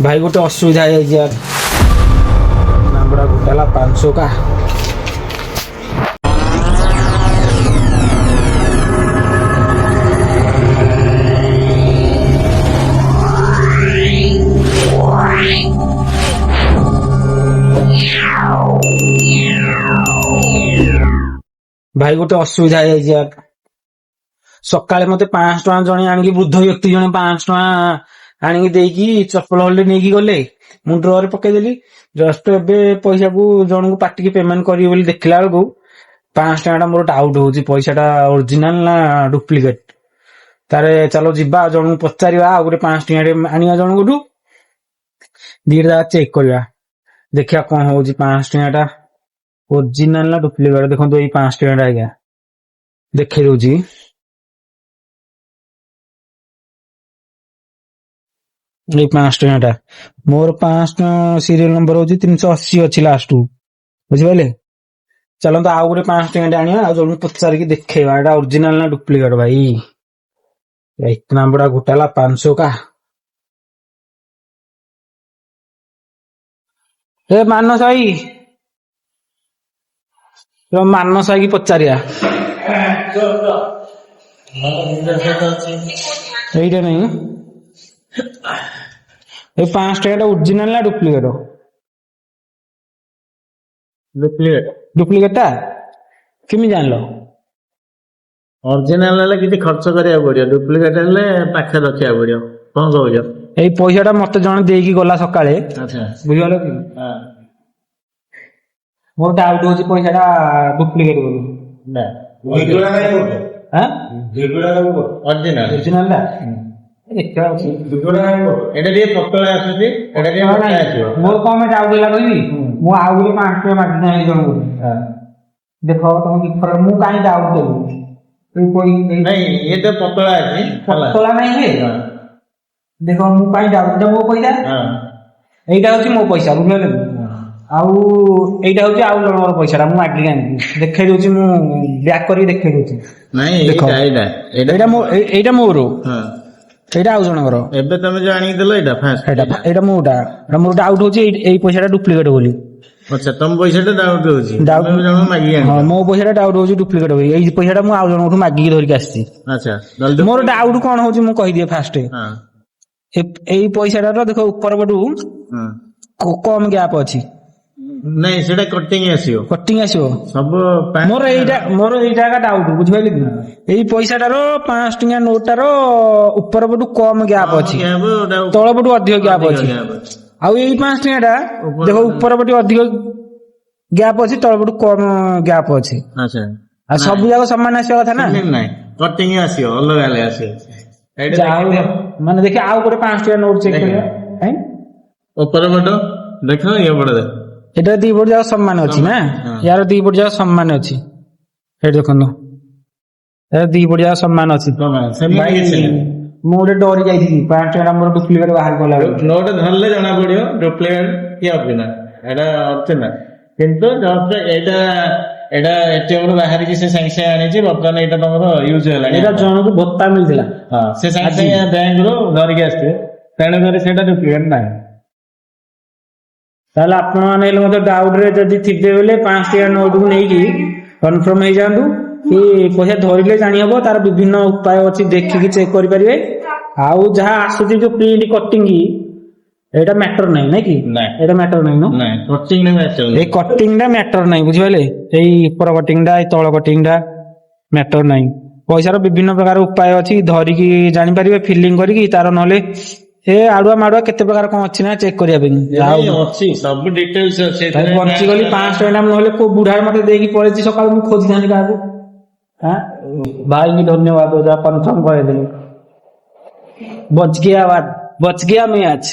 भाई गोटे असुविधा है यार नामड़ा घोटाला 500 का। भाई गोटे असुविधा है यार सकाळे मते 500 टका जणे आनिकी वृद्ध व्यक्ति जणे 500 टका आनिकी देकी चप्पल होल्डे नेकी गले मु ड्रॉर पकेदेली जस्ट एबे पैसा को जण को पार्टी की पेमेंट करी बोली देखला बेलको 500 टका मोर डाउट होची पैसाटा ओरिजिनल ना डुप्लीकेट। तारे चलो जिबा जण को पचारिबा आ गोटे 500 टका आनिया जण कोठू दीटा चेक करबा देखिया कोन होची 500 टका ओरिजिनल ना डुप्लीकेट। देखो ये 500 टका आज्ञा देखे दउची ये 500 टका मोर 500 सीरियल नंबर होची 380 अछि लास्ट बुझिबले। चलो तो आउ गोटे 500 टका आनिया आ जण पचार की देखेबा एटा ओरिजिनल ना डुप्लीकेट भाई। इतना बड़ा घोटाला 500 का। ए मानस भाई तो मानस भाई की पचारिया एटा नहीं ये 500 टका ओरिजिनल ना डुप्लीकेट डुप्लीकेट डुप्लीकेट टा केमी जानलो ओरिजिनल हेले किछि खर्च करिया पड़ियो डुप्लीकेट हेले पाखे रखिया पड़ियो कोन कहलियो एई पैसाटा मते जण देकी गला सकाळे अच्छा बुझिगलो कि हां मोर डाउट होची पैसाटा डुप्लीकेट बोली ना ओरिजिनल नहीं बोलते हां ओरिजिनल नहीं बोलते ओरिजिनल ओरिजिनल टा देखा अछि ओरिजिनल नहीं बोलते एटा रे पतला आछुची एटा रे मोटा आछियो मोर कम डाउट होला कहबी मु आउ गोटे 500 टका मागि नाही जण को हां देखो तुम की फर मु काई डाउट देबू ए कोई नहीं ये तो पतला आछि पतला नहीं है हां देखो मु काई डाउट दे मो पैसा हां एइटा होची मो पैसा बुझले आउ एइटा होची आउ जणर पैसाटा मु मागि आनी देखाइ दोची मु बैक करी देखाइ दोची नहीं देखो। एटा एइटा मो एइटा मोरो हां एइटा आउ जणकर एबे तमे जो आनी देलो एटा फास्ट एइटा मोटा मोर डाउट होची एइ पैसाटा डुप्लीकेट बोली। अच्छा तुम पैसा डाउट होची डाउट तमे जण मागी आनी हां मो पैसाटा डाउट होची डुप्लीकेट होई एइ पैसाटा मु आउ जणकठू मागि धरिक आसी। अच्छा जल्दी मोर डाउट कोन होची मु कहि दिए फास्ट हां एइ पैसाटा देखो ऊपर पटू हां कम गैप अछि नहीं सेटा कटिंग आसियो कटिंग आसीबो सब मोर एइटा का डाउट बुझिबैली कि एइ पैसाटारो 5 टका नोटार ऊपर पटू कम गैप अछि तळ पटू अधिक गैप अछि आउ एइ 5 टकाटा देखो ऊपर पटू अधिक गैप अछि तळ पटू कम गैप अछि अच्छा आ सब जाक समान आसीबा कथा ना नहीं कटिंग आसियो अलग अलग आसियो एटा जाउ माने देखि आउ गोटे 5 टका नोट चेक करिया हैं ऊपर बटो देखो ये बड़ा दे एटा दी बोर्ड जाक समान अछि ना यार दी बोर्ड जाक समान अछि हे देखनो ए दी बोर्ड जाक समान अछि भाई मोरे डोरी जाईथि 5 टका मोर डुप्लीकेट बाहर गला नोट धरले जाना पड़ियो डुप्लीकेट कि ओरिजिनल एटा ओरिजिनल किंतु जब एटा एटा एटीएम रो बाहर की से संख्या आनी छी बर्तमान एटा तमरो यूज होला एटा जण को भत्ता मिलथिला हां से संख्या बैंक रो धर के आस्ते तेणे करे सेटा डुप्लीकेट नाही ताले आपण माने मते डाउट रे जदी थिबे बेले 5 टका नोट को नेकी कन्फर्म हे जांदू कि पैसा धरिले जानि हबो तार विभिन्न उपाय अछि देखि कि चेक करि परिबे आउ जहा आसुची जो प्रिंट कटिंग एटा मैटर नै कि नहीं एटा मैटर नै नो नहीं कटिंग नहीं मैटर ए कटिंग दा मैटर नै बुझिबले एई ऊपर कटिंग दा ए तळ कटिंग दा मैटर नै पैसा रो विभिन्न प्रकार उपाय अछि धरि कि जानि परिबे फिलिंग करि कि तार नले ए आडुआ माडुआ केते प्रकार कोन अछि ना चेक करिया बेनी नहीं अछि सब डिटेल्स अछि भाई बंची गली 500 टका नहले को बुढ़ार मते देकी पळेछि सकाळ मु खोजि जानि काबू हां भाई की धन्यवाद हो जा कन्फर्म करे देली बच गया मैच।